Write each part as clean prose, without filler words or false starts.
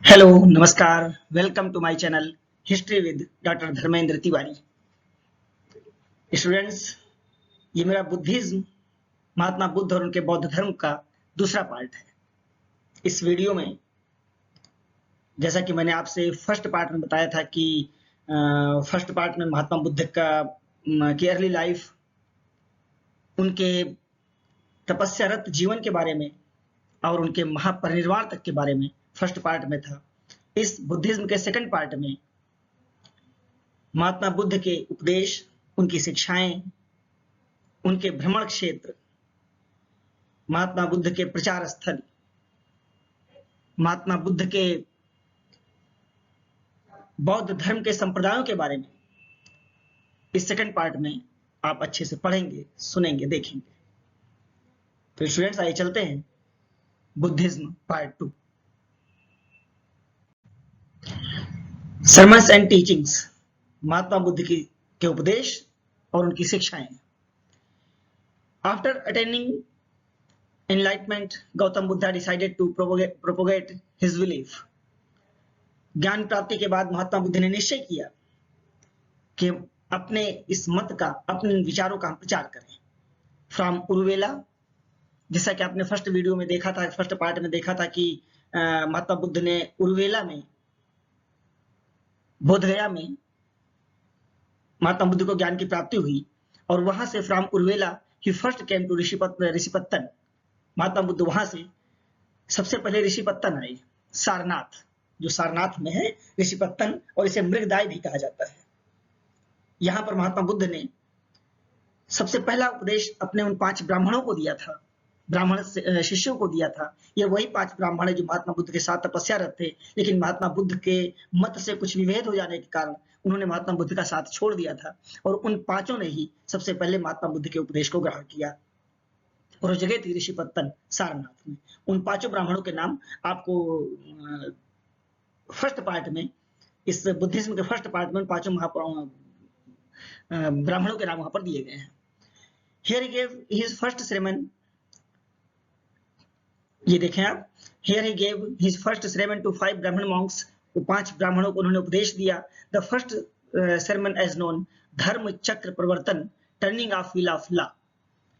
Hello नमस्कार। Welcome to my channel history with doctor Dharmendra Tiwari. Students, ये मेरा बुद्धिज्म, महात्मा बुद्ध और उनके बौद्ध धर्म का दूसरा पार्ट है। इस वीडियो में जैसा कि मैंने आपसे फर्स्ट पार्ट में बताया था कि फर्स्ट पार्ट में महात्मा बुद्ध की अर्ली लाइफ, उनके तपस्यारत जीवन के बारे में और उनके महापरिनिर्वाण तक के बारे में फर्स्ट पार्ट में था। इस बुद्धिज्म के सेकंड पार्ट में महात्मा बुद्ध के उपदेश, उनकी शिक्षाएं, उनके भ्रमण क्षेत्र, महात्मा बुद्ध के प्रचार स्थल, महात्मा बुद्ध के बौद्ध धर्म के संप्रदायों के बारे में इस सेकंड पार्ट में आप अच्छे से पढ़ेंगे, सुनेंगे, देखेंगे। तो स्टूडेंट्स, आइए चलते हैं Buddhism part 2। Sermons and teachings, Mahatma Buddha के उपदेश और उनकी शिक्षाएं। After attaining enlightenment, Gautam Buddha decided to propagate his belief. ज्ञान प्राप्ति के बाद महात्मा बुद्ध ने निश्चय किया कि अपने इस मत का, अपने विचारों का हम प्रचार करें। फ्रॉम उरुवेला, जैसा कि आपने फर्स्ट वीडियो में देखा था, फर्स्ट पार्ट में देखा था कि महात्मा बुद्ध ने उरुवेला में, बोधगया में महात्मा बुद्ध को ज्ञान की प्राप्ति हुई और वहां से फ्रॉम उरुवेला ही first came to Rishipattan. Mahatma Buddha वहां से सबसे पहले ऋषिपत्तन आए, सारनाथ, जो सारनाथ में है ऋषिपत्तन, और इसे मृगदाय भी कहा जाता है। यहां पर महात्मा बुद्ध ने सबसे पहला उपदेश अपने उन 5 ब्राह्मणों को दिया था, ब्राह्मण शिष्यों को दिया था। ये वही 5 ब्राह्मण है जो महात्मा बुद्ध के साथ तपस्यारत थे, लेकिन महात्मा बुद्ध के मत से कुछ विभेद हो जाने के कारण उन्होंने महात्मा बुद्ध का साथ छोड़ दिया था, और उन 5 ने ही सबसे पहले महात्मा बुद्ध के उपदेश को ग्रहण किया, और वो जगह थी ऋषिपत्तन, सारनाथ में। उन 5 ब्राह्मणों के नाम आपको फर्स्ट पार्ट में, इस बुद्धिज्म के फर्स्ट पार्ट में 5 ब्राह्मणों के नाम वहां पर दिए गए हैं। Here he gave his first sermon, ये देखें आप, here he gave his first sermon to 5 ब्राह्मण monks, वो 5 ब्राह्मणों को उन्होंने उपदेश दिया। The first sermon as known, Dharma Chakra Pravartan, turning of wheel of law.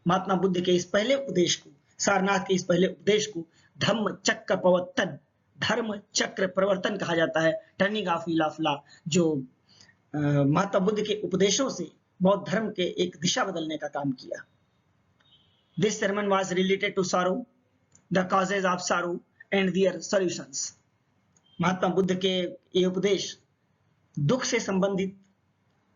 Mahatma Buddha के इस पहले उपदेश को, सारनाथ के इस पहले उपदेश को धर्म चक्र प्रवर्तन, धर्म चक्र प्रवर्तन कहा जाता है, turning of wheel of law, जो महात्मा बुद्ध के उपदेशों से बौद्ध धर्म के एक दिशा बदलने का काम किया। This sermon was related to sorrow, the causes of sorrow and their solutions। महात्मा बुद्ध के ये उपदेश दुख से संबंधित,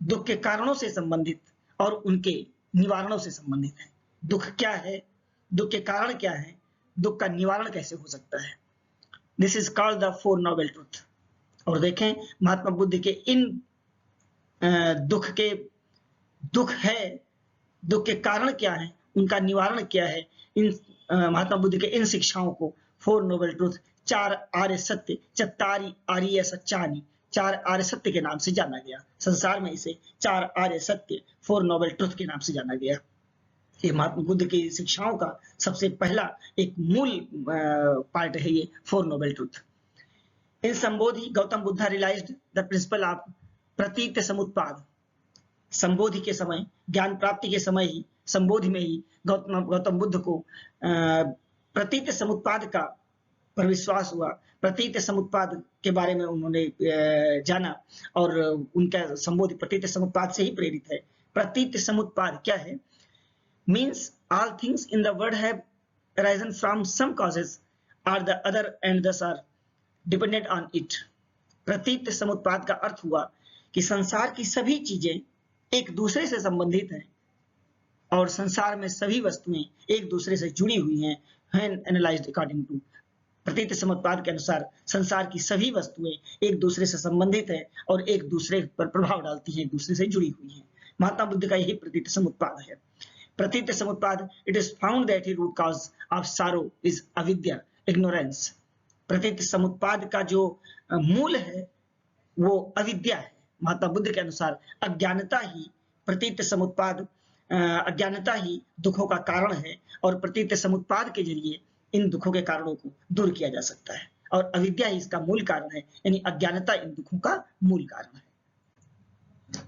दुख के कारणों से संबंधित और उनके निवारणों से संबंधित है। दुख क्या है, दुख के कारण क्या है, दुख का निवारण कैसे हो सकता है। This is called the 4 noble truth. और देखें, महात्मा बुद्ध के इन दुख है, दुख के कारण क्या है, उनका निवारण क्या है, इन महात्मा बुद्ध के इन शिक्षाओं को 4 नोबल ट्रूथ, 4 आर्य सत्य, चत्तारी आर्य सच्चानी, 4 आर्य सत्य के नाम से जाना गया। संसार में इसे 4 आर्य सत्य, 4 नोबल ट्रूथ के नाम से जाना गया। ये महात्मा बुद्ध की शिक्षाओं का सबसे पहला एक मूल पार्ट है, ये 4 noble truth. In Sambodhi Gautam Buddha realized the principle of Pratitya Samutpada. संबोधि के समय, ज्ञान प्राप्ति के समय ही, संबोधि में ही गौतम बुद्ध को प्रतीत समुत्पाद का पर विश्वास हुआ। प्रतीत समुत्पाद के बारे में उन्होंने जाना, और उनका संबोधि प्रतीत समुत्पाद से ही प्रेरित है। प्रतीत समुत्पाद क्या है? Means all things in the world have arisen from some causes or the other and thus are dependent on it. प्रतीत समुत्पाद का अर्थ हुआ कि संसार की सभी चीजें एक दूसरे से संबंधित हैं, और संसार में सभी वस्तुएं एक दूसरे से जुड़ी हुई हैं। When analyzed according to, प्रतीत समुत्पाद के अनुसार संसार की सभी वस्तुएं एक दूसरे से संबंधित हैं और एक दूसरे पर प्रभाव डालती हैं, एक दूसरे से जुड़ी हुई हैं। महात्मा बुद्ध का यही प्रतीत समुत्पाद है। Pratitya Samutpada, it is found that ही root cause of sorrow is अविद्या, इग्नोरेंस। प्रतीत समुत्पाद का जो मूल है वो अविद्या है। महात्मा बुद्ध के अनुसार अज्ञानता ही प्रतीत समुत्पाद, अज्ञानता ही दुखों का कारण है, और प्रतीत समुत्पाद के जरिए इन दुखों के कारणों को दूर किया जा सकता है। और अविद्या ही इसका मूल कारण है, यानी अज्ञानता इन दुखों का मूल कारण है।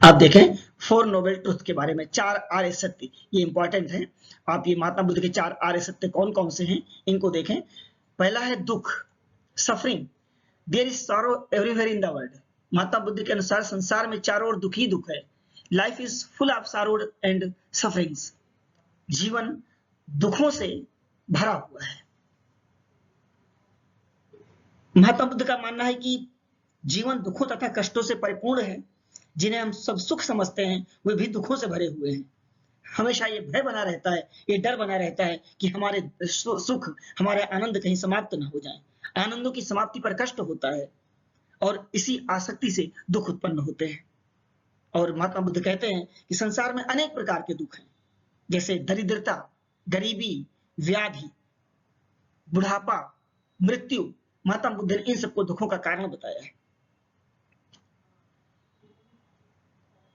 आप देखें फोर नोबेल ट्रुथ के बारे में, 4 आर्य सत्य, ये इंपॉर्टेंट है। आप ये महात्मा बुद्ध के 4 आर्य सत्य कौन कौन से हैं इनको देखें। पहला है दुख, suffering, there is sorrow everywhere in the world. Mahatma Buddha के अनुसार संसार में चारों ओर दुख ही दुख है। Life is full of sorrow and sufferings, जीवन दुखों से भरा हुआ है। महात्मा बुद्ध का मानना है कि जीवन दुखों तथा कष्टों से परिपूर्ण है। जिन्हें हम सब सुख समझते हैं वे भी दुखों से भरे हुए हैं। हमेशा ये भय बना रहता है, ये डर बना रहता है कि हमारे सुख, हमारे आनंद कहीं समाप्त न हो जाए। आनंदों की समाप्ति पर कष्ट होता है और इसी आसक्ति से दुख उत्पन्न होते हैं। और महात्मा बुद्ध कहते हैं कि संसार में अनेक प्रकार के दुख हैं, जैसे दरिद्रता, गरीबी, व्याधि, बुढ़ापा, मृत्यु। महात्मा बुद्ध ने इन सबको दुखों का कारण बताया है।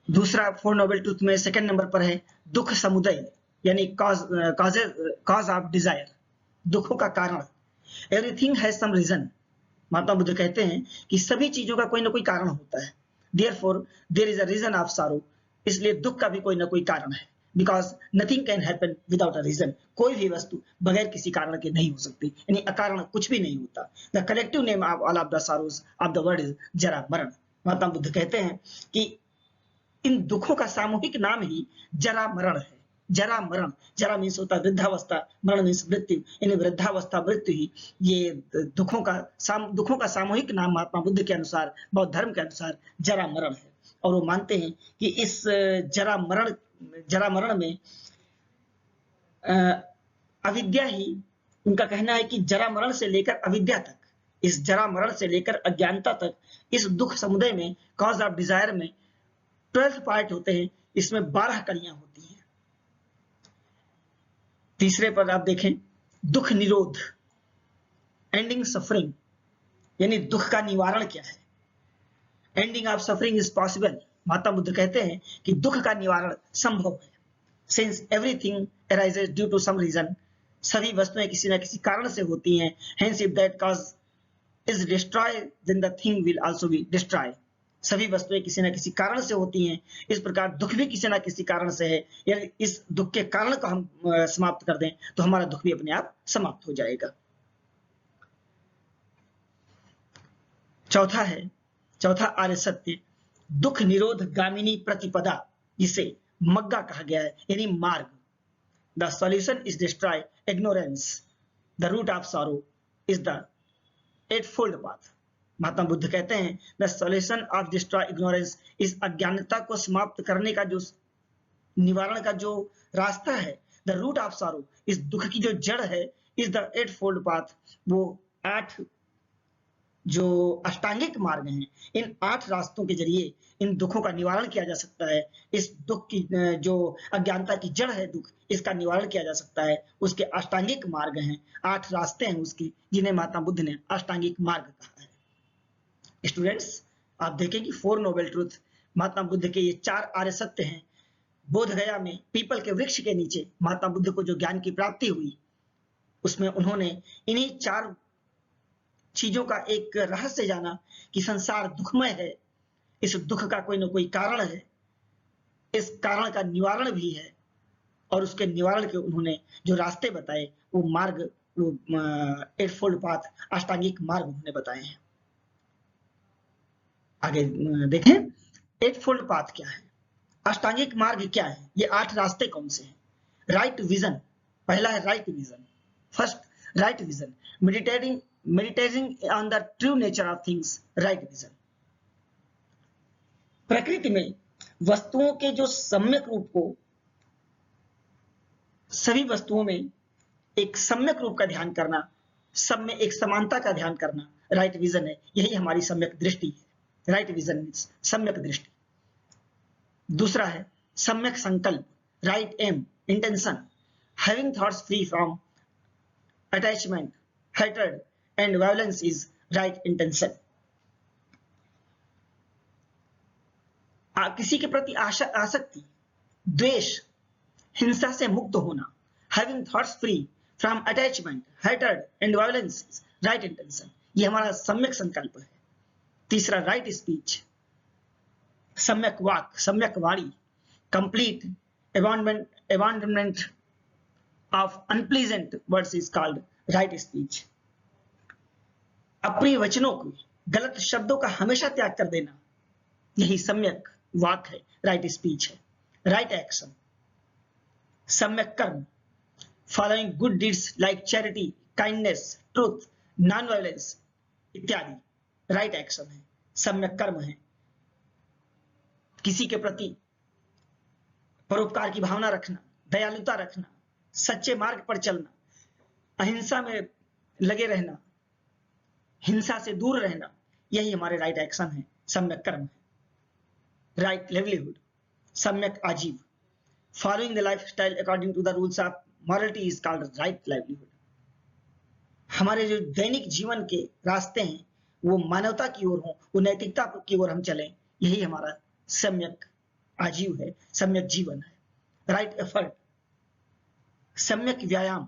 दूसरा फोर नोबेल ट्रुथ में सेकंड नंबर पर है दुख समुदय, यानी कॉज ऑफ डिजायर, दुखों का कारण। Everything has some reason. Mahatma Buddha कहते हैं कि सभी चीजों का कोई ना कोई कारण होता है। Therefore there is a reason of sorrow, इसलिए दुख का भी कोई ना कोई कारण है। Because nothing can happen without a reason, कोई भी वस्तु बगैर किसी कारण के नहीं हो सकती, यानी अकारण कुछ भी नहीं होता। The collective name of all of the sorrows of the world is जरा मरण। महात्मा बुद्ध कहते हैं कि इन दुखों का सामूहिक नाम ही जरा मरण है। जरा मरण, जरा मीन्स होता है वृद्धावस्था, मरण मीन्स मृत्यु, यानी वृद्धावस्था मृत्यु ही ये दुखों का सामूहिक नाम महात्मा बुद्ध के अनुसार, बौद्ध धर्म के अनुसार जरा मरण है। और वो मानते हैं कि इस जरा मरण में अविद्या ही, उनका कहना है कि जरा मरण से लेकर अविद्या तक, इस जरा मरण से लेकर अज्ञानता तक, इस दुख समुदाय में, कॉज ऑफ डिजायर में 12 पार्ट होते हैं, इसमें 12 कड़ियां होती हैं। तीसरे पर आप देखें दुख निरोध, एंडिंग सफरिंग, यानी दुख का निवारण क्या है। Ending of suffering is possible. Mahatma Buddha कहते हैं कि दुख का निवारण संभव है। Since everything arises due to some reason, सभी वस्तुएं किसी न किसी कारण से होती हैं। Hence if that cause is destroy then the thing will also be destroy. सभी वस्तुएं किसी न किसी कारण से होती हैं, इस प्रकार दुख भी किसी न किसी कारण से है। यदि इस दुख के कारण को हम समाप्त कर दें तो हमारा दुख भी अपने आप समाप्त हो जाएगा। चौथा आर्य सत्य दुख निरोध गामिनी प्रतिपदा, जिसे मग्गा कहा गया है, यानी मार्ग। The solution is destroy ignorance, the root of sorrow is the eightfold path. Mahatma Buddha कहते हैं the solution of destroy ignorance, इस अज्ञानता को समाप्त करने का जो निवारण का जो रास्ता है, द रूट ऑफ सॉरो, इस दुख की जो जड़ है, इज द एटफोल्ड पाथ, वो 8 जो अष्टांगिक मार्ग हैं, इन 8 रास्तों के जरिए इन दुखों का निवारण किया जा सकता है। इस दुख की जो अज्ञानता की जड़ है दुख, इसका निवारण किया जा सकता है। उसके अष्टांगिक मार्ग हैं, 8 रास्ते हैं उसकी, जिन्हें महात्मा बुद्ध ने अष्टांगिक मार्ग कहा है। स्टूडेंट्स, आप देखें कि 4 नोबेल ट्रुथ, महात्मा बुद्ध के ये 4 आर्य सत्य हैं। बोध गया में पीपल के वृक्ष के नीचे महात्मा बुद्ध को जो ज्ञान की प्राप्ति हुई, उसमें उन्होंने इन्हीं 4 चीजों का एक रहस्य जाना कि संसार दुखमय है, इस दुख का कोई ना कोई कारण है, इस कारण का निवारण भी है, और उसके निवारण के उन्होंने जो रास्ते बताए वो मार्ग, वो एटफोल्ड पाथ, अष्टांगिक मार्ग उन्होंने बताए हैं। आगे देखें एटफोल्ड पाथ क्या है, अष्टांगिक मार्ग क्या है, ये 8 रास्ते कौन से हैं। राइट विजन, पहला है right vision. First right vision, meditating on the true nature of things, right vision. प्रकृति में वस्तुओं के जो सम्यक रूप को, सभी वस्तुओं में एक सम्यक रूप का ध्यान करना, सब में एक समानता का ध्यान करना, राइट विजन है। यही हमारी सम्यक दृष्टि है। राइट विजन मीन्स सम्यक दृष्टि। दूसरा है सम्यक संकल्प, right aim, intention, having thoughts free from attachment, hatred and violence is right intention। किसी के प्रति आसक्ति, द्वेष, हिंसा से मुक्त होना, having thoughts free from attachment, hatred and violence is right intention, ये हमारा सम्यक संकल्प है। तीसरा राइट स्पीच, सम्यक वाक, सम्यक वाणी, complete abandonment of unpleasant words is called right speech। अपने वचनों को, गलत शब्दों का हमेशा त्याग कर देना, यही सम्यक वाक है, राइट स्पीच है। राइट एक्शन, सम्यक कर्म, following good deeds like charity, kindness, truth, non violence इत्यादि राइट एक्शन है, सम्यक कर्म है। किसी के प्रति परोपकार की भावना रखना, दयालुता रखना, सच्चे मार्ग पर चलना, अहिंसा में लगे रहना, हिंसा से दूर रहना, यही हमारे राइट एक्शन है, सम्यक कर्म है। राइट लिवलीहुड, सम्यक आजीव, following the lifestyle according to the rules of morality is called right livelihood. हमारे जो दैनिक जीवन के रास्ते हैं वो मानवता की ओर हो, वो नैतिकता की ओर हम चलें, यही हमारा सम्यक आजीव है, सम्यक जीवन है। राइट एफर्ट, सम्यक व्यायाम,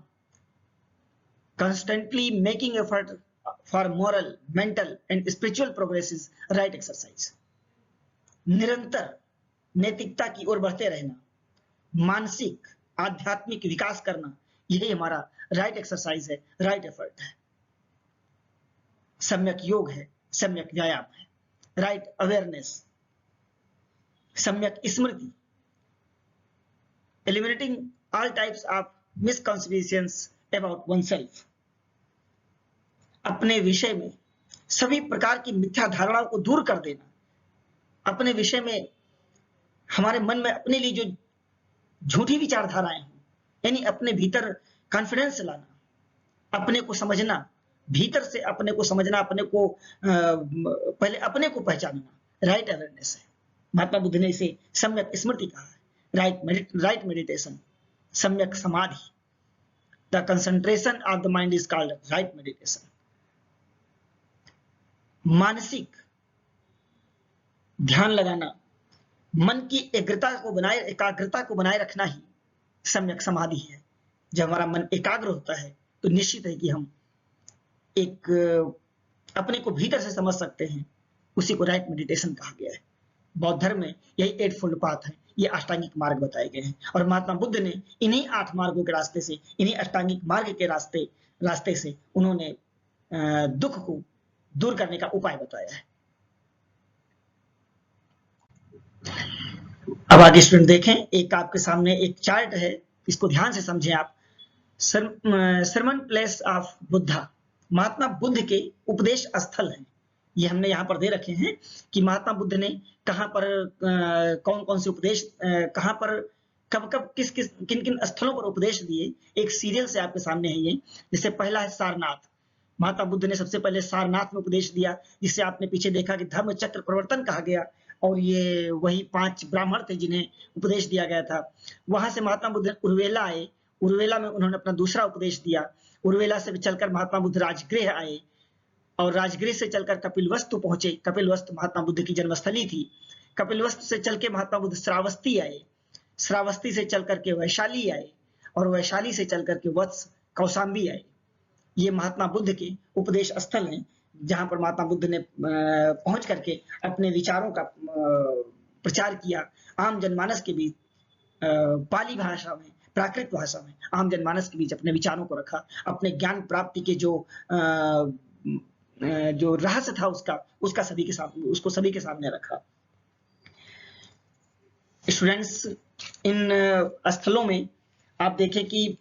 constantly making effort for moral, mental and spiritual progress is right exercise। निरंतर नैतिकता की ओर बढ़ते रहना, मानसिक आध्यात्मिक विकास करना, यही हमारा राइट एक्सरसाइज है, राइट एफर्ट है। सम्यक योग है, सम्यक व्यायाम है। राइट अवेयरनेस, सम्यक स्मृति, eliminating all types of misconceptions about oneself। अपने विषय में सभी प्रकार की मिथ्या धारणाओं को दूर कर देना, अपने विषय में हमारे मन में अपने लिए जो झूठी विचारधाराएं हैं, यानी अपने भीतर कॉन्फिडेंस लाना, अपने को समझना, भीतर से अपने को समझना, अपने को पहले अपने को पहचानना, राइट अवेयरनेस है। महात्मा बुद्ध ने इसे सम्यक स्मृति कहा है। राइट मेडिटेशन, सम्यक समाधि, the concentration of the mind is called right meditation. मानसिक ध्यान लगाना, मन की एकाग्रता को बनाए रखना ही सम्यक समाधि है। जब हमारा मन एकाग्र होता है तो निश्चित है कि हम एक अपने को भीतर से समझ सकते हैं, उसी को राइट मेडिटेशन कहा गया है। बौद्ध धर्म में यही 8 फोल्ड पाथ है, ये अष्टांगिक मार्ग बताए गए हैं, और महात्मा बुद्ध ने इन्हीं 8 मार्गों के रास्ते से, इन्हीं अष्टांगिक मार्ग के रास्ते से उन्होंने दुख को दूर करने का उपाय बताया है। अब आगे स्टूडेंट देखें, एक आपके सामने एक चार्ट है, इसको ध्यान से समझें आप। सर्मन प्लेस ऑफ बुद्धा, महात्मा बुद्ध के उपदेश स्थल हैं। ये हमने यहाँ पर दे रखे हैं कि महात्मा बुद्ध ने कहाँ पर कौन कौन से उपदेश, कहाँ पर कब कब किन किन स्थलों पर उपदेश दिए, एक सीरियल से आपके सामने है ये। जैसे पहला है सारनाथ, महात्मा बुद्ध ने सबसे पहले सारनाथ में उपदेश दिया, जिसे आपने पीछे देखा कि धर्म चक्र प्रवर्तन कहा गया, और ये वही 5 ब्राह्मण थे जिन्हें उपदेश दिया गया था। वहां से महात्मा बुद्ध उर्वेला आए, उर्वेला में उन्होंने अपना दूसरा उपदेश दिया। उर्वेला से चलकर महात्मा बुद्ध राजगृह आए, और राजगृह से चलकर कपिलवस्तु पहुंचे। कपिलवस्तु महात्मा बुद्ध की जन्मस्थली थी। कपिलवस्तु से चल के महात्मा बुद्ध श्रावस्ती आए, श्रावस्ती से चल करके वैशाली आए, और वैशाली से चल करके वत्स कौशाम्बी आए। ये महात्मा बुद्ध के उपदेश स्थल हैं, जहां पर महात्मा बुद्ध ने पहुंच करके अपने विचारों का प्रचार किया, आम जनमानस के बीच पाली भाषा में, प्राकृत भाषा में आम जनमानस के बीच अपने विचारों को रखा, अपने ज्ञान प्राप्ति के जो रहस्य था उसका सभी के सामने रखा। स्टूडेंट्स, इन स्थलों में आप देखें कि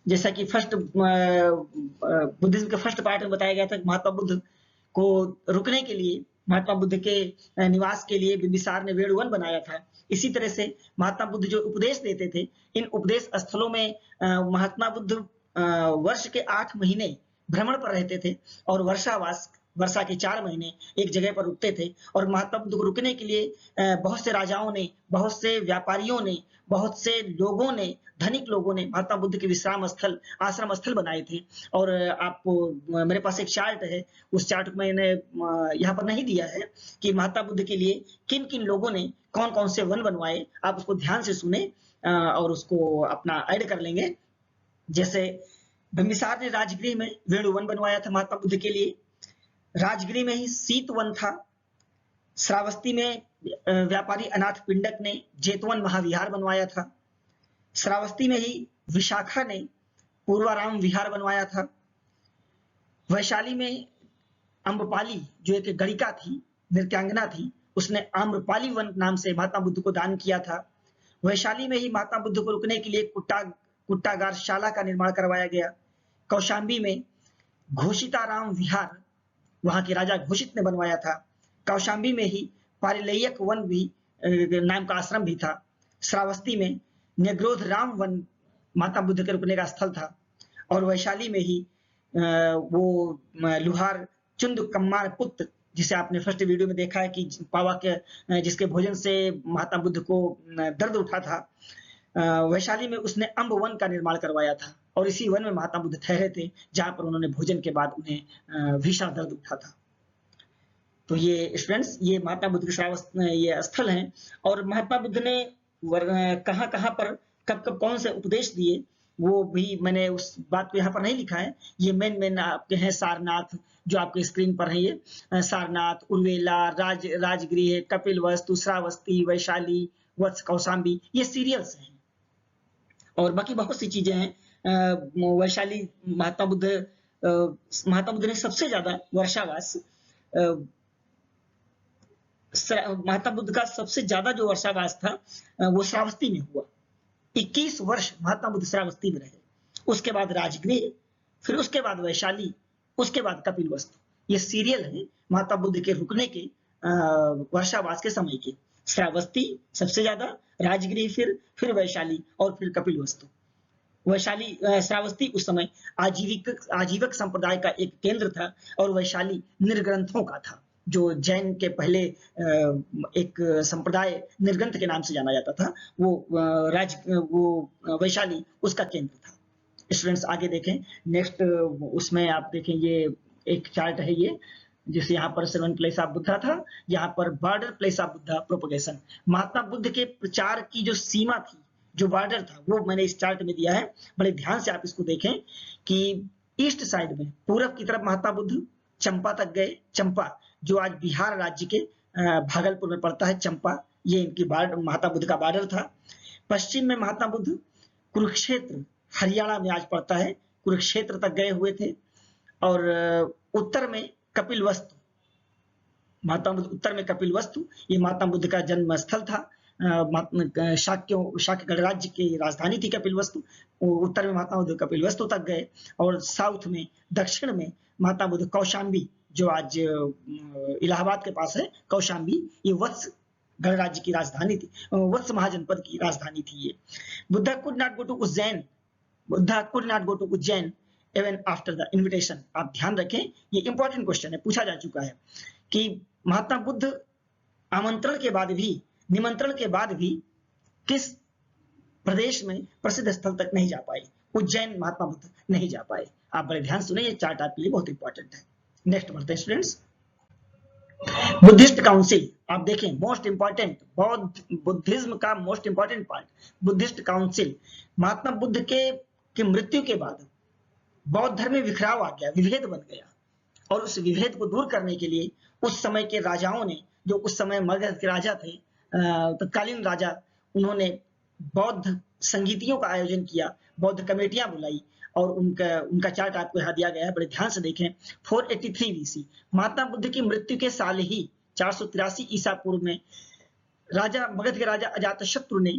जैसा कि बुद्धिज्म के फर्स्ट पार्ट में बताया गया था, महात्मा बुद्ध को रुकने के लिए, महात्मा बुद्ध के निवास के लिए बिंबिसार ने वेणुवन बनाया था। इसी तरह से महात्मा बुद्ध जो उपदेश देते थे, इन उपदेश स्थलों में महात्मा बुद्ध वर्ष के 8 महीने भ्रमण पर रहते थे, और वर्षा के 4 महीने एक जगह पर रुकते थे। और महात्मा बुद्ध को रुकने के लिए बहुत से राजाओं ने, बहुत से व्यापारियों ने, बहुत से लोगों ने, धनिक लोगों ने महात्मा बुद्ध के विश्राम स्थल, आश्रम स्थल बनाए थे। और आपको मेरे पास एक चार्ट है, उस चार्ट में मैंने यहाँ पर नहीं दिया है कि महात्मा बुद्ध के लिए किन किन लोगों ने कौन कौन से वन बनवाए। आप उसको ध्यान से सुने और उसको अपना ऐड कर लेंगे। जैसे बिंबिसार ने राजगृह में वेणुवन बनवाया था महात्मा बुद्ध के लिए। राजगिरी में ही सीतवन था। श्रावस्ती में व्यापारी अनाथ पिंडक ने जेतवन महाविहार बनवाया था। श्रावस्ती में ही विशाखा ने पूर्वाराम विहार बनवाया था। वैशाली में अम्रपाली जो एक गणिका थी, नृत्यांगना थी, उसने आम्रपाली वन नाम से महात्मा बुद्ध को दान किया था। वैशाली में ही महात्मा बुद्ध को रुकने के लिए कुट्टागार शाला का निर्माण करवाया गया। कौशाम्बी में घोषिताराम विहार वहां के राजा घोषित ने बनवाया था। कौशाम्बी में ही पारिलयक वन भी नाम का आश्रम भी था। श्रावस्ती में नेग्रोध राम वन महात्मा बुद्ध के रुकने का स्थल था। और वैशाली में ही वो लुहार चुंद कम्मार पुत्र, जिसे आपने फर्स्ट वीडियो में देखा है कि पावा के जिसके भोजन से महात्मा बुद्ध को दर्द उठा था, वैशाली में उसने अम्ब वन का निर्माण करवाया था और इसी वन में महात्मा बुद्ध ठहरे थे, जहां पर उन्होंने भोजन के बाद उन्हें भीषण दर्द उठा था। तो ये स्टूडेंट्स, ये महात्मा बुद्ध के ये स्थल हैं। और महात्मा बुद्ध ने कहां पर कब कब कौन से उपदेश दिए वो भी मैंने उस बात को यहाँ पर नहीं लिखा है। ये मेन आपके हैं सारनाथ, जो आपके स्क्रीन पर है, ये सारनाथ, उर्वेला, राजगृह, कपिलवस्तु, श्रावस्ती, वैशाली, वत्स, कौशाम्बी, ये सीरियल्स हैं। और बाकी बहुत सी चीजें हैं। वैशाली महात्मा बुद्ध ने सबसे ज्यादा वर्षावास, महात्मा बुद्ध का सबसे ज्यादा जो वर्षावास था वो श्रावस्ती में हुआ। 21 वर्ष महात्मा बुद्ध श्रावस्ती में रहे। उसके बाद राजगृह, फिर उसके बाद वैशाली, उसके बाद कपिलवस्तु। ये सीरियल है महात्मा बुद्ध के रुकने के वर्षावास के समय के। श्रावस्ती सबसे ज्यादा, राजगृह, फिर वैशाली और फिर कपिलवस्तु। वैशाली श्रावस्ती उस समय आजीविक संप्रदाय का एक केंद्र था और वैशाली निर्ग्रंथों का था, जो जैन के पहले एक संप्रदाय निर्ग्रंथ के नाम से जाना जाता था, वो वैशाली उसका केंद्र था। स्टूडेंट्स आगे देखें, नेक्स्ट उसमें आप देखें, ये एक चार्ट है ये, जिसे यहाँ पर 7 प्लेस ऑफ बुद्धा था, यहाँ पर border place of Buddha propagation. Mahatma Buddha के प्रचार की जो सीमा थी, जो बॉर्डर था, वो मैंने इस चार्ट में दिया है। बड़े ध्यान से आप इसको देखें कि ईस्ट साइड में पूरब की तरफ महात्मा बुद्ध चंपा तक गए। चंपा जो आज बिहार राज्य के भागलपुर में पड़ता है, चंपा, ये इनकी महात्मा बुद्ध का बॉर्डर था। पश्चिम में महात्मा बुद्ध कुरुक्षेत्र, हरियाणा में आज पड़ता है, कुरुक्षेत्र तक गए हुए थे। और उत्तर में कपिलवस्तु, महात्मा बुद्ध उत्तर में कपिलवस्तु, ये महात्मा बुद्ध का जन्म स्थल था। शाक्य गणराज्य की राजधानी थी कपिलवस्तु। उत्तर में महात्मा बुद्ध कपिलवस्तु तक गए। और साउथ में, दक्षिण में महात्मा बुद्ध कौशाम्बी, जो आज इलाहाबाद के पास है, कौशाम्बी, ये वत्स गणराज्य की राजधानी थी, वत्स महाजनपद की राजधानी थी ये। Buddha could not go to Ujjain, even after the invitation. आप ध्यान रखें, ये इंपॉर्टेंट क्वेश्चन है, पूछा जा चुका है कि महात्मा बुद्ध आमंत्रण के बाद भी, निमंत्रण के बाद भी किस प्रदेश में प्रसिद्ध स्थल तक नहीं जा पाए। उज्जैन महात्मा बुद्ध नहीं जा पाए। आप बड़े ध्यान सुने, ये चार्ट आपके लिए बहुत इंपॉर्टेंट है। नेक्स्ट बढ़ते हैं स्टूडेंट्स, बुद्धिस्ट काउंसिल। आप देखें, मोस्ट इंपॉर्टेंट, बुद्धिज्म का most important part, Buddhist council. Mahatma Buddha के मृत्यु के बाद बौद्ध धर्म में विखराव आ गया, विभेद बन गया। और उस विभेद को दूर करने के लिए उस समय के राजाओं ने, जो उस समय मगध के राजा थे, तत्कालीन राजा, उन्होंने बौद्ध संगीतियों का आयोजन किया, बौद्ध कमेटियां बुलाई। और उनका चार्ट आपको यहाँ दिया गया है, बड़े ध्यान से देखें। 483 BC, महात्मा बुद्ध की मृत्यु के साल ही 483 ईसा पूर्व में मगध के राजा अजातशत्रु ने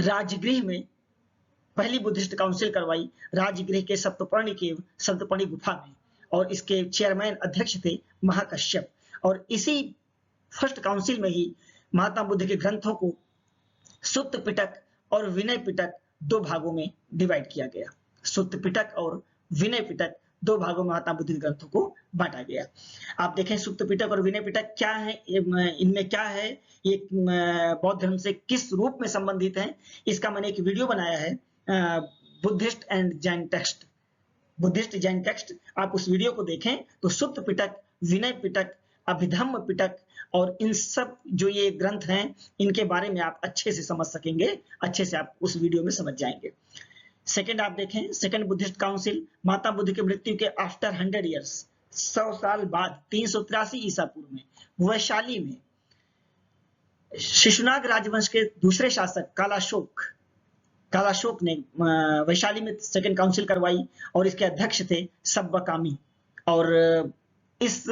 राजगृह में पहली बुद्धिस्ट काउंसिल करवाई, राजगृह के सप्तपर्णी गुफा में। और इसके चेयरमैन अध्यक्ष थे महाकश्यप। और इसी फर्स्ट काउंसिल में ही महात्मा बुद्ध के ग्रंथों को सुत्त पिटक और विनय पिटक 2 भागों में डिवाइड किया गया। सुत्त पिटक और विनय पिटक 2 भागों में महात्मा बुद्ध के ग्रंथों को बांटा गया। आप देखें, सुत्त पिटक और विनय पिटक क्या है, इनमें क्या है, ये बौद्ध धर्म से किस रूप में संबंधित है, इसका मैंने एक वीडियो बनाया है, Buddhist and Jain text, Buddhist Jain text. आप उस वीडियो को देखें तो सुत्त पिटक, विनय पिटक, अभिधम्म पिटक और इन सब जो ये ग्रंथ हैं, इनके बारे में आप अच्छे से समझ सकेंगे, अच्छे से आप उस वीडियो में समझ जाएंगे। सेकंड आप देखें, second Buddhist council, Mahatma Buddha की मृत्यु के आफ्टर 100 ईयर्स, 100 साल बाद 383 ईसा पूर्व में वैशाली में शिशुनाग राजवंश के दूसरे शासक कालाशोक ने वैशाली में सेकंड काउंसिल करवाई और इसके अध्यक्ष थे सब्बकामी। और इस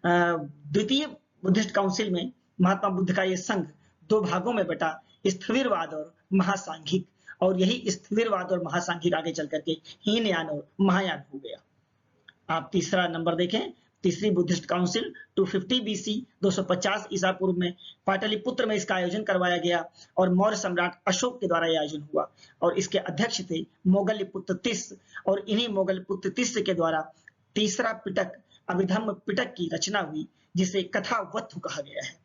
द्वितीय बुद्धिस्ट काउंसिल में महात्मा बुद्ध का ये संघ दो भागों में बटा, स्थविरवाद और महासांघिक। और यही स्थविरवाद और महासांघिक आगे चल करके हीनयान और महायान हो गया। आप तीसरा नंबर देखें, तीसरी बुद्धिस्ट काउंसिल 250 बीसी 250 ईसा पूर्व में पाटलिपुत्र में इसका आयोजन करवाया गया और मौर्य सम्राट अशोक के द्वारा यह आयोजन हुआ और इसके अध्यक्ष थे मोगलपुत्र तिस्स। और इन्हीं मोगलपुत्र तिस्स के द्वारा तीसरा पिटक अभिधम्म पिटक की रचना हुई, जिसे कथावत्थु कहा गया है।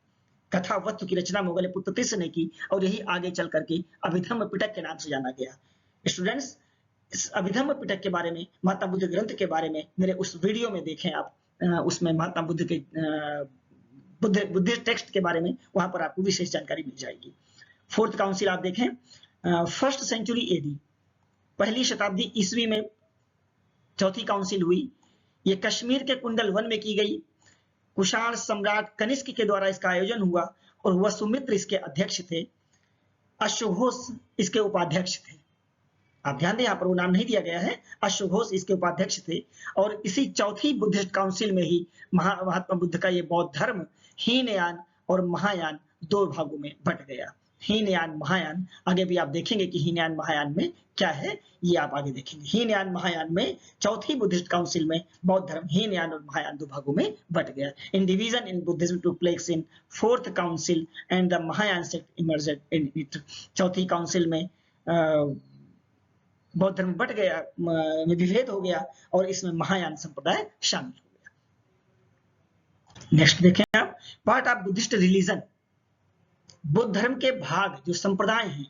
कथावत्थु की रचना मोगलपुत्र तिस्स ने की और यही आगे चल करके अभिधम्म पिटक के नाम से जाना गया। स्टूडेंट्स, इस अभिधम्म पिटक के बारे में, महात्मा बुद्ध ग्रंथ के बारे में मेरे उस वीडियो में देखें आप, उसमें महात्मा बुद्ध के बुद्धिस्ट टेक्स्ट के बारे में वहां पर आपको विशेष जानकारी मिल जाएगी। फोर्थ काउंसिल आप देखें, फर्स्ट सेंचुरी एडी, पहली शताब्दी ईस्वी में चौथी काउंसिल हुई। ये कश्मीर के कुंडल वन में की गई। कुषाण सम्राट कनिष्क के द्वारा इसका आयोजन हुआ और वसुमित्र इसके अध्यक्ष थे, अश्वघोष इसके उपाध्यक्ष थे। आप ध्यान दें, यहाँ पर वो नाम नहीं दिया गया है, अश्वघोष इसके उपाध्यक्ष थे। और इसी चौथी बुद्धिस्ट काउंसिल में ही महात्मा बुद्ध का ये बौद्ध धर्म हीनयान और महायान दो भागों में बट गया। हीनयान महायान, आगे भी आप देखेंगे कि हीनयान महायान में क्या है, ये आप आगे देखेंगे। हीनयान महायान में चौथी बुद्धिस्ट काउंसिल में बौद्ध धर्म हीनयान और महायान दो भागों में बट गया। In division in Buddhism took place in fourth council and the Mahayana sect emerged in it. चौथी काउंसिल में बौद्ध धर्म बट गया, में विभेद हो गया और इसमें महायान संप्रदाय शामिल हो गया। नेक्स्ट देखें आप, part of Buddhist religion, Buddha धर्म के भाग जो संप्रदाय हैं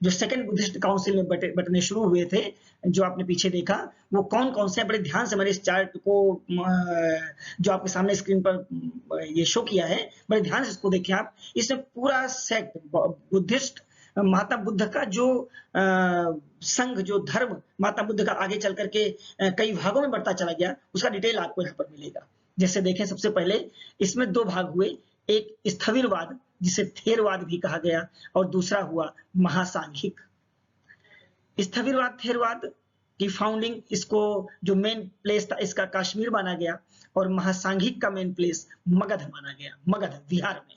जो सेकंड बुद्धिस्ट काउंसिल में बटने शुरू हुए थे, जो आपने पीछे देखा, वो कौन कौन से हैं? बड़े ध्यान से मैंने इस चार्ट को जो आपके सामने स्क्रीन पर ये शो किया है, बड़े ध्यान से इसको देखिए आप। इसमें पूरा सेक्ट बुद्धिस्ट महात्मा बुद्ध का जो संघ, जो धर्म महात्मा बुद्ध का आगे चल करके कई भागों में बढ़ता चला गया, उसका डिटेल आपको यहाँ पर मिलेगा। जैसे देखें, सबसे पहले इसमें दो भाग हुए, एक स्थविरवाद जिसे थेरवाद भी कहा गया और दूसरा हुआ महासांघिक। स्थविरवाद थेरवाद की फाउंडिंग, इसको जो मेन प्लेस था इसका कश्मीर माना गया और महासांघिक का मेन प्लेस मगध माना गया, मगध बिहार में।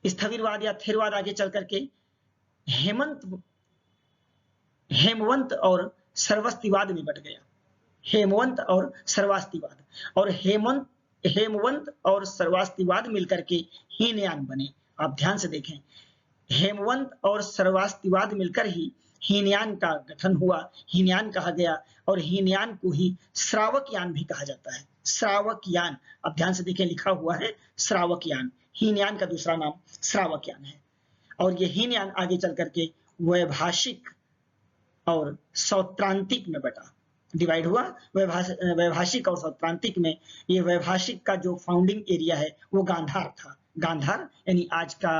स्थविरवाद या थेरवाद आगे चल करके हेमवंत और सर्वस्तिवाद में बट गया। हेमवंत और सर्वास्तिवाद, और हेमवंत और सर्वास्तिवाद मिलकर के हीनयान बने। आप ध्यान से देखें, हेमवंत और सर्वास्तिवाद मिलकर ही हीनयान का गठन हुआ, हीनयान कहा गया। और हीनयान को ही श्रावकयान भी कहा जाता है, श्रावकयान। आप ध्यान से देखें, लिखा हुआ है श्रावकयान, हीनयान का दूसरा नाम श्रावकयान है। और ये हीनयान आगे चल करके वैभाषिक और सौत्रांतिक में बटा, डिवाइड हुआ। वैभाषिक और सौत्रांतिक में ये वैभाषिक का जो फाउंडिंग एरिया है वो गांधार था। गांधार यानी आज का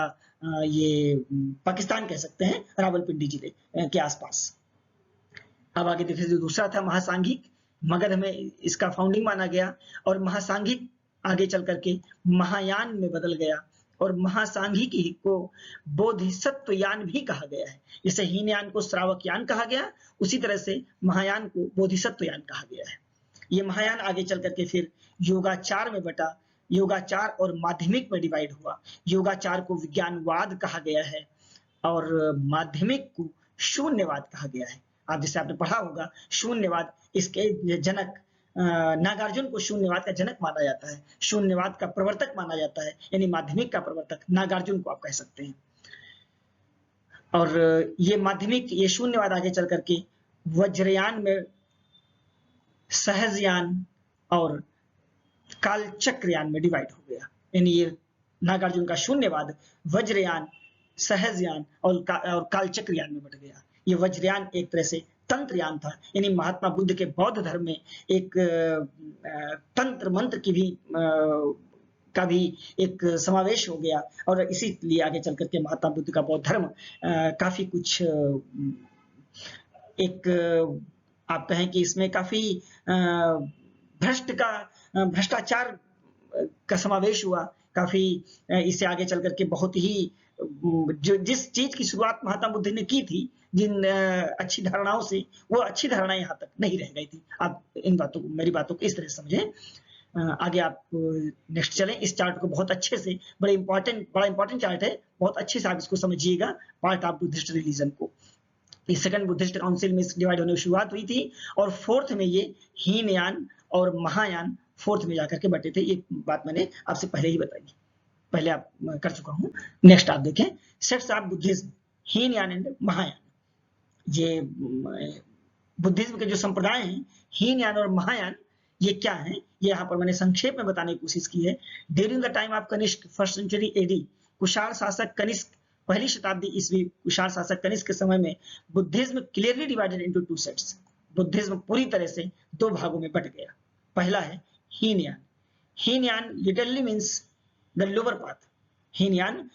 ये पाकिस्तान कह सकते हैं, रावलपिंडी जिले के आसपास। अब आगे देखिए, जो दूसरा था महासांघिक, मगध में इसका फाउंडिंग माना गया। और महासांघिक आगे चल करके महायान में बदल गया और महासांघिकी को बोधिसत्वयान भी कहा गया है। जैसे हीनयान को श्रावकयान कहा गया, उसी तरह से महायान को बोधिसत्वयान कहा गया है। ये महायान आगे चल करके फिर योगाचार में बटा, योगाचार और माध्यमिक में डिवाइड हुआ। योगाचार को विज्ञानवाद कहा गया है और माध्यमिक को शून्यवाद कहा गया है। आप जैसे आपने पढ़ा होगा, शून्यवाद, इसके जनक नागार्जुन को शून्यवाद का जनक माना जाता है, शून्यवाद का प्रवर्तक माना जाता है, यानी माध्यमिक का प्रवर्तक नागार्जुन को आप कह सकते हैं। और ये माध्यमिक, ये शून्यवाद आगे चल करके वज्रयान में सहजयान और कालचक्रयान में डिवाइड हो गया। यानी ये नागार्जुन का शून्यवाद वज्रयान, सहजयान और कालचक्रयान में बट गया। ये वज्रयान एक तरह से तंत्रयान था, यानी महात्मा बुद्ध के बौद्ध धर्म में एक तंत्र मंत्र की भी का भी एक समावेश हो गया। और इसीलिए आगे चल करके महात्मा बुद्ध का बौद्ध धर्म काफी कुछ एक आप कहें कि इसमें काफी भ्रष्टाचार का समावेश हुआ काफी। इससे आगे चल करके बहुत ही जो जिस चीज की शुरुआत महात्मा बुद्ध ने की थी, जिन अच्छी धारणाओं से, वो अच्छी धारणाएं यहाँ तक नहीं रह गई थी। आप इन बातों को, मेरी बातों को इस तरह समझें। आगे आप नेक्स्ट चलें। इस चार्ट को बहुत अच्छे से, बड़ा इंपॉर्टेंट चार्ट है, बहुत अच्छे से आप इसको समझिएगा, पार्ट ऑफ बुद्धिस्ट रिलीजन को। इस सेकंड बुद्धिस्ट काउंसिल में डिवाइड होने की शुरुआत हुई थी, और फोर्थ में ये हीनयान और महायान फोर्थ में जाकर के बटे थे। ये बात मैंने आपसे पहले ही बताई, पहले आप कर चुका हूं। नेक्स्ट आप देखें, sects of Buddhism, Hinayana and Mahayana. ये बुद्धिज्म के जो संप्रदाय हैं, हीनयान और महायान, ये क्या है, ये यहाँ पर मैंने संक्षेप में बताने की कोशिश की है। During the time of Kanishka, first century AD, Kushan शासक कनिष्क, पहली शताब्दी ईस्वी, कुषाण शासक कनिष्क के समय में Buddhism clearly divided into two sets. Buddhism पूरी तरह से दो भागों में बट गया। पहला है Hinayana. Hinayana literally means the lower path. Hinayana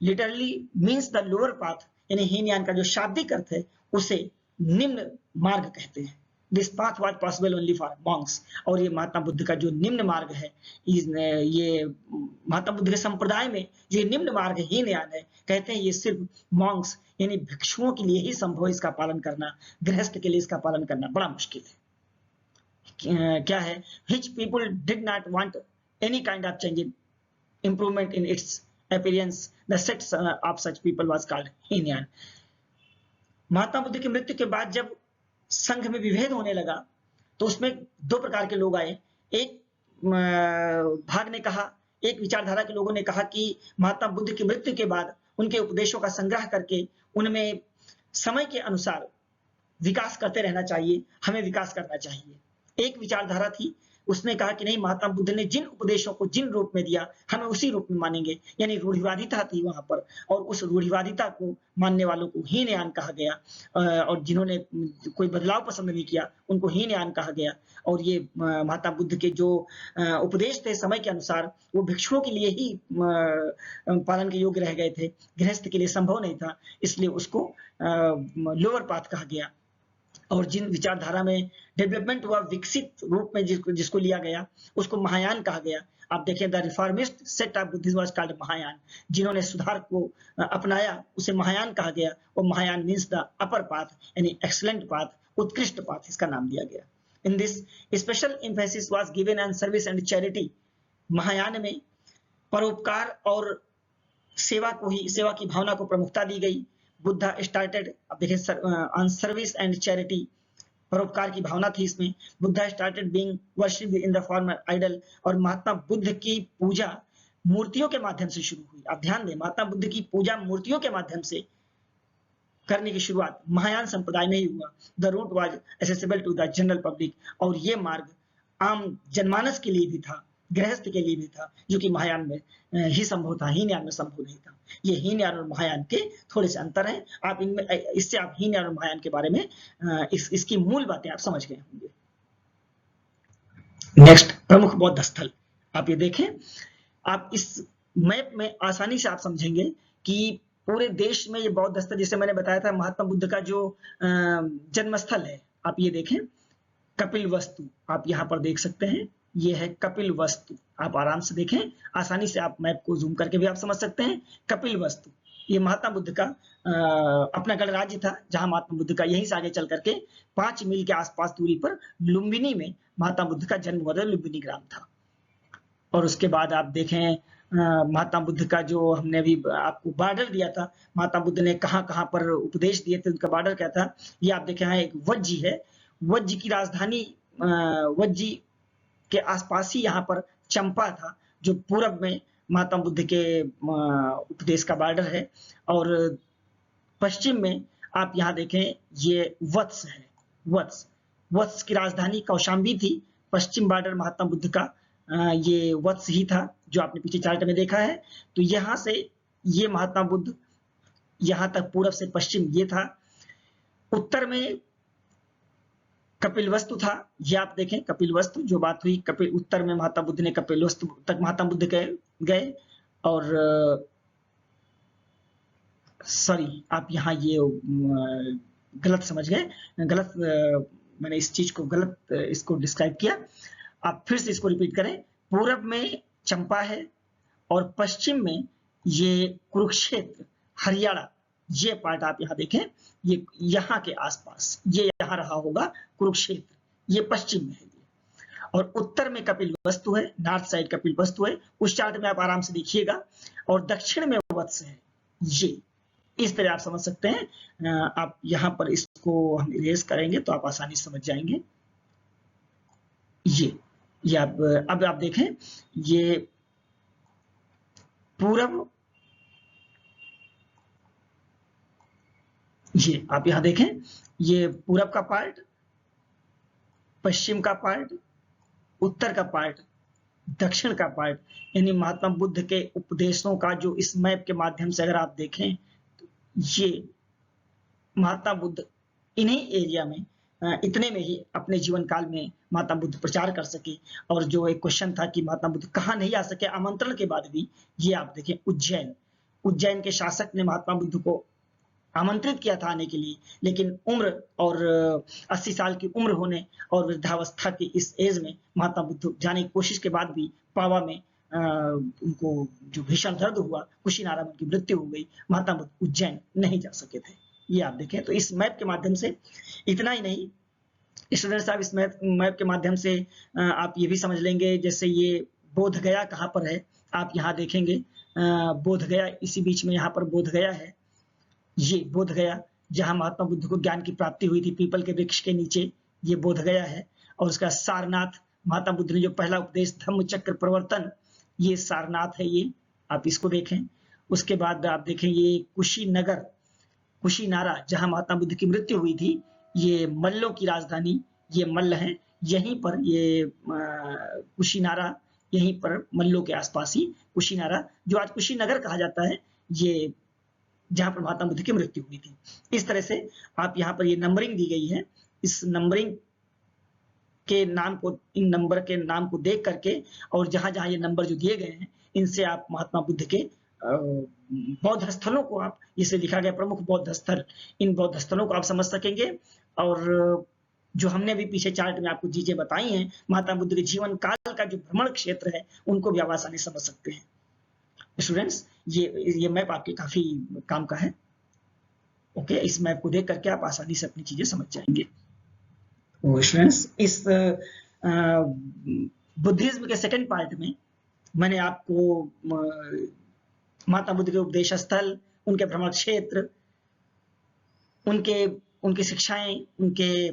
literally means the lower path, यानी हीनयान का जो शाब्दिक अर्थ है उसे निम्न मार्ग कहते हैं। This path was possible only for Monks. और ये महात्मा बुद्ध का जो निम्न मार्ग है, ये महात्मा बुद्ध के संप्रदाय में ये निम्न मार्ग हीनयान है, कहते हैं ये सिर्फ मॉन्क्स यानी भिक्षुओं के लिए ही संभव है इसका पालन करना, गृहस्थ के लिए इसका पालन करना बड़ा मुश्किल है। क्या है, which people did not want any kind of change in improvement in its appearance, the sects of such people was called Hinayana. Mahatma Buddha की मृत्यु के बाद जब संघ में विभेद होने लगा, तो उसमें दो प्रकार के लोग आए। एक भाग ने कहा, एक विचारधारा के लोगों ने कहा कि महात्मा बुद्ध की मृत्यु के बाद उनके उपदेशों का संग्रह करके उनमें समय के अनुसार विकास करते रहना चाहिए, हमें विकास करना चाहिए। एक विचारधारा थी, उसने कहा कि नहीं, महात्मा बुद्ध ने जिन उपदेशों को जिन रूप में दिया हमें उसी रूप में मानेंगे, यानी रूढ़िवादिता थी वहां पर, और उस रूढ़िवादिता को मानने वालों को हीनयान कहा गया, और जिन्होंने कोई बदलाव पसंद नहीं किया उनको हीनयान कहा गया। और ये महात्मा बुद्ध के जो उपदेश थे समय के अनुसार, वो भिक्षुओं के लिए ही पालन के योग्य रह गए थे, गृहस्थ के लिए संभव नहीं था, इसलिए उसको लोअर पाथ कहा गया। और जिन विचारधारा में डेवलपमेंट हुआ, विकसित रूप में जिसको लिया गया, उसको महायान कहा गया। आप देखें, the reformist sect of Buddhism was called Mahayana. जिन्होंने सुधार को अपनाया उसे महायान कहा गया, और Mahayana means the upper path, यानी एक्सलेंट पाथ, उत्कृष्ट पाथ, इसका नाम दिया गया। In this special emphasis was given on service and charity. Mahayana में परोपकार और सेवा की भावना को प्रमुखता दी गई। बुद्धा स्टार्टेड, अब देखिए, ऑन सर्विस एंड चैरिटी, परोपकार की भावना थी इसमें। Buddha started being worshipped in the form of idol, और महात्मा बुद्ध की पूजा मूर्तियों के माध्यम से शुरू हुई। आप ध्यान दें, महात्मा बुद्ध की पूजा मूर्तियों के माध्यम से करने की शुरुआत महायान संप्रदाय में ही हुआ। The route was accessible to the general public, और ये मार्ग आम जनमानस के लिए भी था, गृहस्थ के लिए भी था, जो कि महायान में ही संभव था, हीनयान में संभव नहीं था। ये हीनयान और महायान के थोड़े से अंतर हैं। आप इनमें, इससे आप हीनयान और महायान के बारे में इसकी मूल बातें आप समझ गए होंगे। नेक्स्ट, प्रमुख बौद्ध स्थल। आप ये देखें, आप इस मैप में आसानी से आप समझेंगे कि पूरे देश में ये बौद्ध स्थल, जैसे मैंने बताया था, महात्मा बुद्ध का जो जन्मस्थल है, आप ये देखें, कपिल वस्तु, आप यहाँ पर देख सकते हैं, ये है कपिल वस्तु। आप आराम से देखें, आसानी से आप मैप को जूम करके भी आप समझ सकते हैं। कपिल वस्तु ये महात्मा बुद्ध का अपना गणराज्य था, जहां महात्मा बुद्ध का यहीं से आगे चल करके 5 मील के आसपास दूरी पर लुम्बिनी में महात्मा बुद्ध का जन्म हुआ था, लुम्बिनी ग्राम था। और उसके बाद आप देखें, महात्मा बुद्ध का जो हमने अभी आपको बॉर्डर दिया था, महात्मा बुद्ध ने कहां कहां पर उपदेश दिए थे, उनका बॉर्डर क्या था, ये आप देखें। यहाँ एक वज्जी है, वज्जी की राजधानी, वज्जी के आसपास ही यहाँ पर चंपा था, जो पूरब में महात्मा बुद्ध के उपदेश का बॉर्डर है। और पश्चिम में आप यहाँ देखें, ये वत्स है, वत्स की राजधानी कौशाम्बी थी। पश्चिम बॉर्डर महात्मा बुद्ध का ये वत्स ही था, जो आपने पीछे चार्ट में देखा है। तो यहाँ से ये महात्मा बुद्ध, यहाँ तक पूरब से पश्चिम ये था। उत्तर में कपिलवस्तु था, ये आप देखें, कपिलवस्तु जो बात हुई, उत्तर में महात्मा बुद्ध ने कपिलवस्तु तक महात्मा बुद्ध गए। और सॉरी, आप यहाँ ये गलत समझ गए, गलत, मैंने इस चीज को गलत इसको डिस्क्राइब किया। आप फिर से इसको रिपीट करें, पूरब में चंपा है और पश्चिम में ये कुरुक्षेत्र, हरियाणा, ये पार्ट आप यहाँ देखें, ये यहाँ के आसपास, ये यहाँ रहा होगा कुरुक्षेत्र, ये पश्चिम में है ये। और उत्तर में कपिल वस्तु है, नॉर्थ साइड कपिल वस्तु है, उस चार्ट में आप आराम से देखिएगा। और दक्षिण में वत्स है, ये इस तरह आप समझ सकते हैं। आप यहाँ पर इसको हम इरेज करेंगे तो आप आसानी से समझ जाएंगे। ये आप अब आप देखें, ये पूरब, ये आप यहां देखें, ये पूरब का पार्ट, पश्चिम का पार्ट, उत्तर का पार्ट, दक्षिण का पार्ट, यानी महात्मा बुद्ध के उपदेशों का जो इस मैप के माध्यम से अगर आप देखें तो ये महात्मा बुद्ध इन्हीं एरिया में, इतने में ही अपने जीवन काल में महात्मा बुद्ध प्रचार कर सके। और जो एक क्वेश्चन था कि महात्मा बुद्ध कहाँ नहीं आ सके आमंत्रण के बाद भी, ये आप देखें उज्जैन के शासक ने महात्मा बुद्ध को आमंत्रित किया था आने के लिए, लेकिन उम्र और 80 साल की उम्र होने और वृद्धावस्था की इस एज में महात्मा बुद्ध जाने की कोशिश के बाद भी पावा में उनको जो भीषण दर्द हुआ, कुशीनारा में उनकी मृत्यु हो गई, महात्मा बुद्ध उज्जैन नहीं जा सके थे। ये आप देखें। तो इस मैप के माध्यम से इतना ही नहीं, स्टूडेंट साहब, इस मैप के माध्यम से आप ये भी समझ लेंगे, जैसे ये बोध गया कहाँ पर है, आप यहाँ देखेंगे बोध गया, इसी बीच में यहाँ पर बोध गया है, ये बोध गया जहां महात्मा बुद्ध को ज्ञान की प्राप्ति हुई थी, पीपल के वृक्ष के नीचे, ये बोध गया है। और उसका सारनाथ, महात्मा बुद्ध ने जो पहला उपदेश धम्म चक्र प्रवर्तन, ये सारनाथ है, ये आप इसको देखें। उसके बाद आप देखें ये कुशीनगर, कुशीनारा, जहां महात्मा बुद्ध की मृत्यु हुई थी, ये मल्लों की राजधानी, ये मल्ल है, यहीं पर ये कुशीनारा, यहीं पर मल्लों के आसपास ही कुशीनारा, जो आज कुशीनगर कहा जाता है, ये जहां पर महात्मा बुद्ध की मृत्यु हुई थी। इस तरह से आप यहाँ पर ये नंबरिंग दी गई है, इस नंबरिंग के नाम को, इन नंबर के नाम को देख करके और जहां जहां ये नंबर जो दिए गए हैं, इनसे आप महात्मा बुद्ध के बौद्ध स्थलों को, आप इसे लिखा गया प्रमुख बौद्ध स्थल, इन बौद्ध स्थलों को आप समझ सकेंगे। और जो हमने भी पीछे चार्ट में आपको चीजें बताई हैं, महात्मा बुद्ध के जीवन काल का जो भ्रमण क्षेत्र है, उनको भी आप आसानी से समझ सकते हैं। स्टूडेंट्स, ये मैप आपके काफी काम का है। ओके, इस मैप को देख करके आप आसानी से अपनी चीजें समझ जाएंगे। तो स्टूडेंट्स, इस बुद्धिज्म के सेकंड पार्ट में मैंने आपको महात्मा बुद्ध के उपदेश स्थल, उनके भ्रमण क्षेत्र, उनकी शिक्षाएं, उनके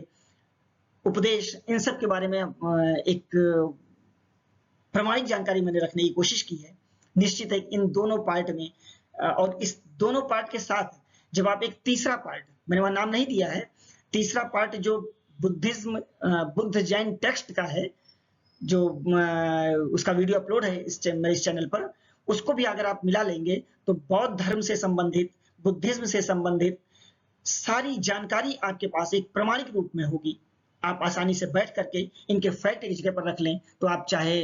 उपदेश, इन सब के बारे में एक प्रामाणिक जानकारी मैंने रखने की कोशिश की है। निश्चित है इन दोनों पार्ट में, और इस दोनों पार्ट के साथ जब आप एक तीसरा पार्ट, मैंने वहां नाम नहीं दिया है, तीसरा पार्ट जो बुद्धिज्म, बुद्ध जैन टेक्स्ट का है, जो उसका वीडियो अपलोड है मेरे इस चैनल पर, उसको भी अगर आप मिला लेंगे तो बौद्ध धर्म से संबंधित, बुद्धिज्म से संबंधित सारी जानकारी आपके पास एक प्रामाणिक रूप में होगी। आप आसानी से बैठ करके इनके फैक्ट एक जगह पर रख लें, तो आप चाहे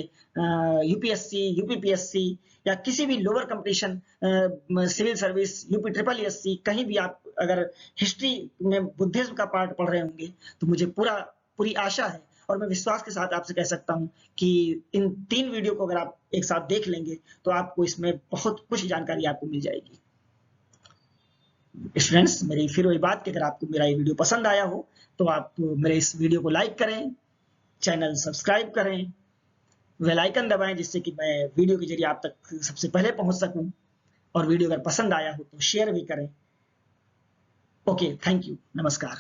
यूपीएससी, यूपीपीएससी या किसी भी lower competition, civil service, UP triple SC, कहीं भी आप अगर हिस्ट्री में बुद्धिज्म का पार्ट पढ़ रहे होंगे, तो मुझे पूरी आशा है और मैं विश्वास के साथ आपसे कह सकता हूं कि इन 3 वीडियो को अगर आप एक साथ देख लेंगे तो आपको इसमें बहुत कुछ जानकारी आपको मिल जाएगी। स्टूडेंट्स, मेरी फिर वही बात कि अगर आपको मेरा ये वीडियो पसंद आया हो तो आप मेरे इस वीडियो को लाइक करें, चैनल सब्सक्राइब करें, बेल आइकन दबाएं, जिससे कि मैं वीडियो के जरिए आप तक सबसे पहले पहुंच सकूं, और वीडियो अगर पसंद आया हो तो शेयर भी करें। ओके, थैंक यू, नमस्कार।